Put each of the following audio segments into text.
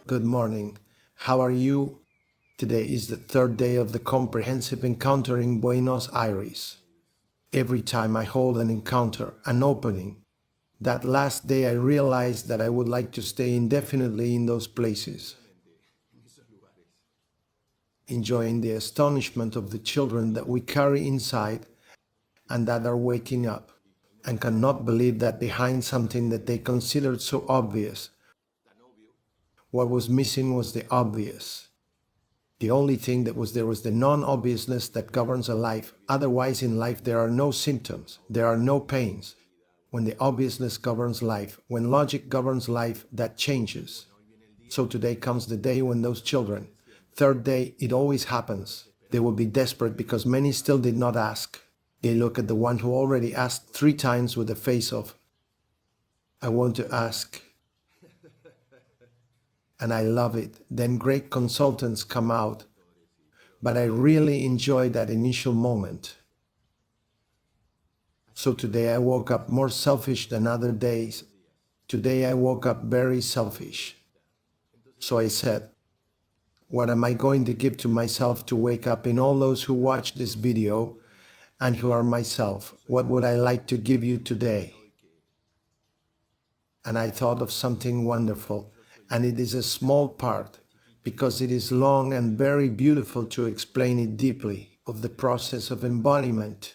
Good morning. How are you? Today is the third day of the comprehensive encounter in Buenos Aires. Every time I hold an encounter, an opening, that last day I realized that I would like to stay indefinitely in those places, enjoying the astonishment of the children that we carry inside and that are waking up and cannot believe that behind something that they considered so obvious, what was missing was the obvious. The only thing that was there was the non-obviousness that governs a life. Otherwise, in life, there are no symptoms, there are no pains. When the obviousness governs life, when logic governs life, that changes. So today comes the day when those children, third day, it always happens. They will be desperate because many still did not ask. They look at the one who already asked 3 times with the face of, I want to ask. And I love it. Then great consultants come out. But I really enjoy that initial moment. So today I woke up more selfish than other days. Today I woke up very selfish. So I said, what am I going to give to myself to wake up in all those who watch this video and who are myself? What would I like to give you today? And I thought of something wonderful, and it is a small part, because it is long and very beautiful to explain it deeply, of the process of embodiment.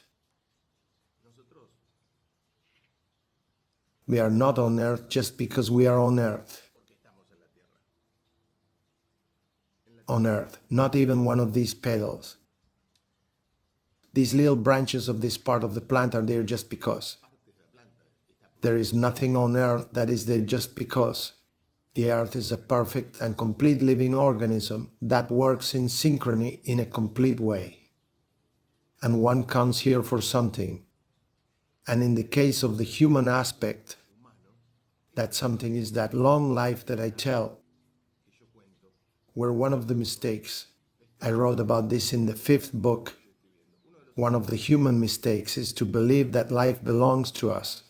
We are not on earth just because we are on earth. On earth, not even one of these petals. These little branches of this part of the plant are there just because. There is nothing on earth that is there just because. The earth is a perfect and complete living organism that works in synchrony in a complete way. And one comes here for something. And in the case of the human aspect, that something is that long life that I tell, where one of the mistakes, I wrote about this in the 5th book, one of the human mistakes is to believe that life belongs to us.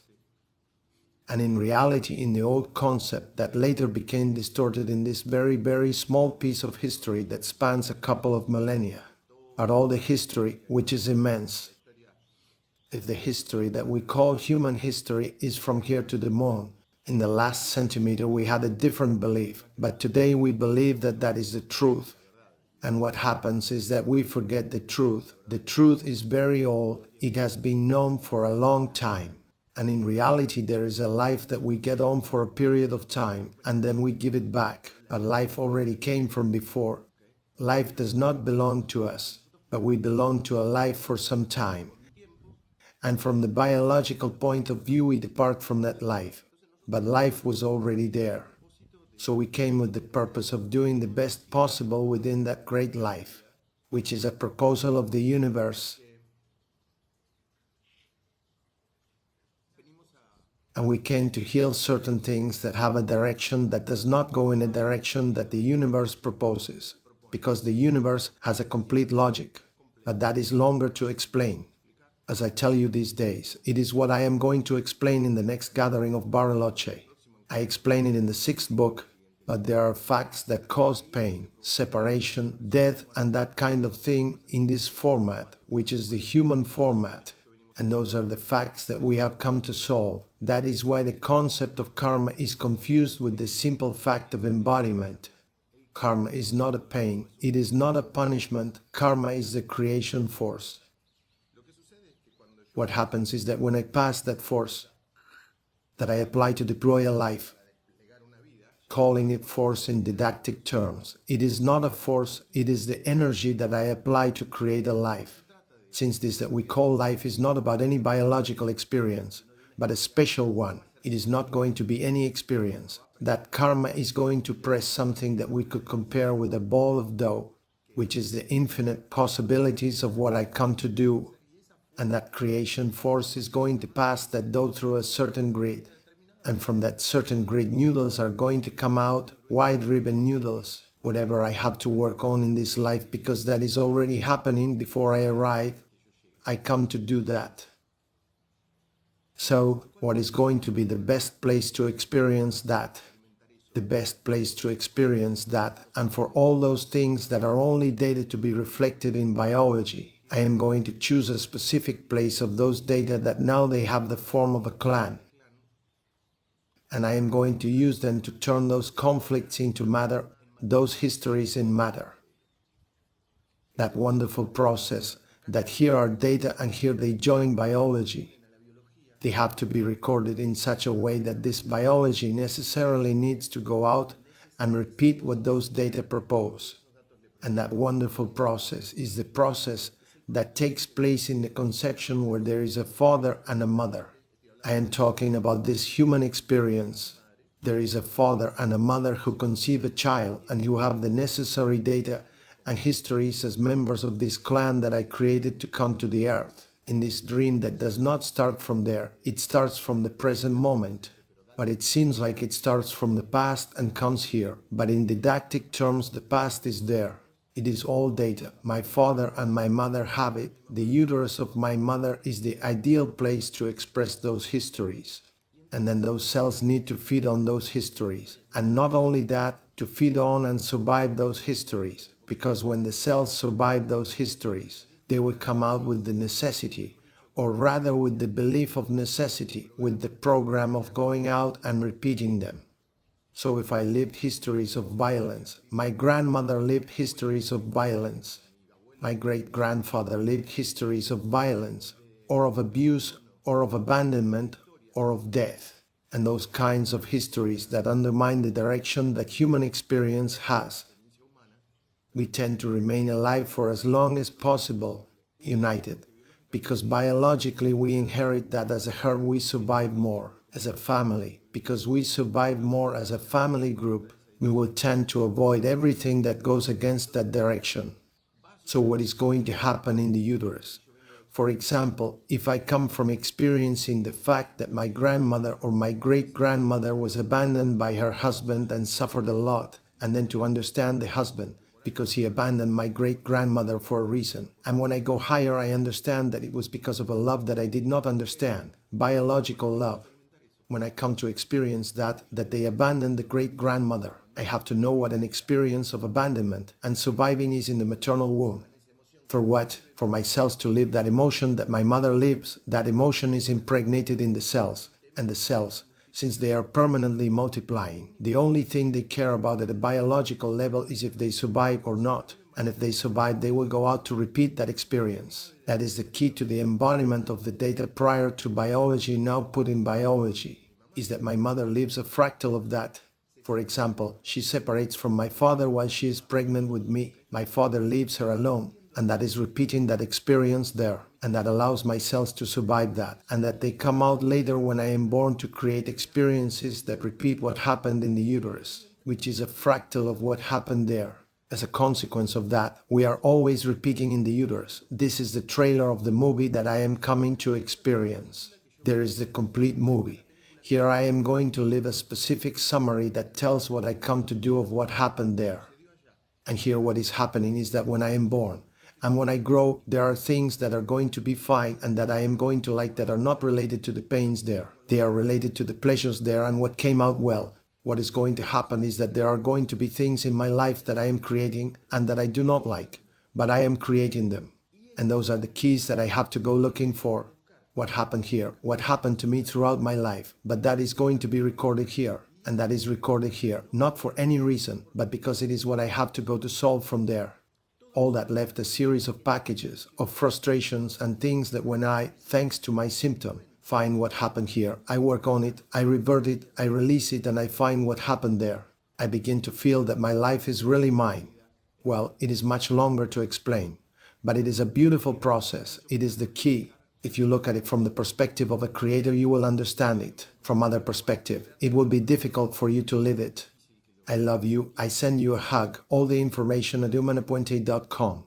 And in reality, in the old concept that later became distorted in this very, very small piece of history that spans a couple of millennia, but all the history, which is immense, if the history that we call human history is from here to the moon, in the last centimeter we had a different belief, but today we believe that that is the truth. And what happens is that we forget the truth. The truth is very old, it has been known for a long time. And in reality, there is a life that we get on for a period of time, and then we give it back. But life already came from before. Life does not belong to us, but we belong to a life for some time. And from the biological point of view, we depart from that life. But life was already there. So we came with the purpose of doing the best possible within that great life, which is a proposal of the universe. And we came to heal certain things that have a direction that does not go in a direction that the universe proposes, because the universe has a complete logic, but that is longer to explain. As I tell you these days, it is what I am going to explain in the next gathering of Bariloche. I explain it in the 6th book, but there are facts that cause pain, separation, death, and that kind of thing in this format, which is the human format. And those are the facts that we have come to solve. That is why the concept of karma is confused with the simple fact of embodiment. Karma is not a pain, it is not a punishment, karma is the creation force. What happens is that when I pass that force, that I apply to deploy a life, calling it force in didactic terms, it is not a force, it is the energy that I apply to create a life. Since this that we call life is not about any biological experience, but a special one, it is not going to be any experience. That karma is going to press something that we could compare with a ball of dough, which is the infinite possibilities of what I come to do. And that creation force is going to pass that dough through a certain grid. And from that certain grid, noodles are going to come out, wide ribbon noodles. Whatever I have to work on in this life, because that is already happening before I arrive, I come to do that. So, what is going to be the best place to experience that? the best place to experience that, and for all those things that are only data to be reflected in biology, I am going to choose a specific place of those data that now they have the form of a clan. And I am going to use them to turn those conflicts into matter, those histories in matter. That wonderful process, that here are data and here they join biology. They have to be recorded in such a way that this biology necessarily needs to go out and repeat what those data propose. And that wonderful process is the process that takes place in the conception where there is a father and a mother. I am talking about this human experience. There is a father and a mother who conceive a child and who have the necessary data and histories as members of this clan that I created to come to the earth. In this dream that does not start from there, it starts from the present moment. But it seems like it starts from the past and comes here. But in didactic terms, the past is there. It is all data. My father and my mother have it. The uterus of my mother is the ideal place to express those histories. And then those cells need to feed on those histories. And not only that, to feed on and survive those histories. Because when the cells survive those histories, they will come out with the necessity, or rather with the belief of necessity, with the program of going out and repeating them. So if I lived histories of violence, my grandmother lived histories of violence, my great-grandfather lived histories of violence, or of abuse, or of abandonment, or of death, and those kinds of histories that undermine the direction that human experience has. We tend to remain alive for as long as possible, united, because biologically we inherit that as a herd we survive more, as a family, because we survive more as a family group, we will tend to avoid everything that goes against that direction. So what is going to happen in the uterus? For example, if I come from experiencing the fact that my grandmother or my great-grandmother was abandoned by her husband and suffered a lot, and then to understand the husband, because he abandoned my great-grandmother for a reason. And when I go higher, I understand that it was because of a love that I did not understand, biological love. When I come to experience that they abandoned the great-grandmother, I have to know what an experience of abandonment and surviving is in the maternal womb. For what? For my cells to live that emotion that my mother lives, that emotion is impregnated in the cells, and the cells, since they are permanently multiplying, the only thing they care about at a biological level is if they survive or not. And if they survive, they will go out to repeat that experience. That is the key to the embodiment of the data prior to biology, now put in biology, is that my mother lives a fractal of that. For example, she separates from my father while she is pregnant with me. My father leaves her alone. And that is repeating that experience there, and that allows my cells to survive that, and that they come out later when I am born to create experiences that repeat what happened in the uterus, which is a fractal of what happened there. As a consequence of that, we are always repeating in the uterus. This is the trailer of the movie that I am coming to experience. There is the complete movie. Here I am going to live a specific summary that tells what I come to do of what happened there. And here what is happening is that when I am born, and when I grow, there are things that are going to be fine and that I am going to like that are not related to the pains there. They are related to the pleasures there and what came out well. What is going to happen is that there are going to be things in my life that I am creating and that I do not like, but I am creating them. And those are the keys that I have to go looking for. What happened here? What happened to me throughout my life? But that is going to be recorded here. And that is recorded here, not for any reason, but because it is what I have to go to solve from there. All that left a series of packages, of frustrations and things that when I, thanks to my symptom, find what happened here, I work on it, I revert it, I release it, and I find what happened there. I begin to feel that my life is really mine. Well, it is much longer to explain, but it is a beautiful process. It is the key. If you look at it from the perspective of a creator, you will understand it. From other perspective, it will be difficult for you to live it. I love you. I send you a hug. All the information at humanapuente.com.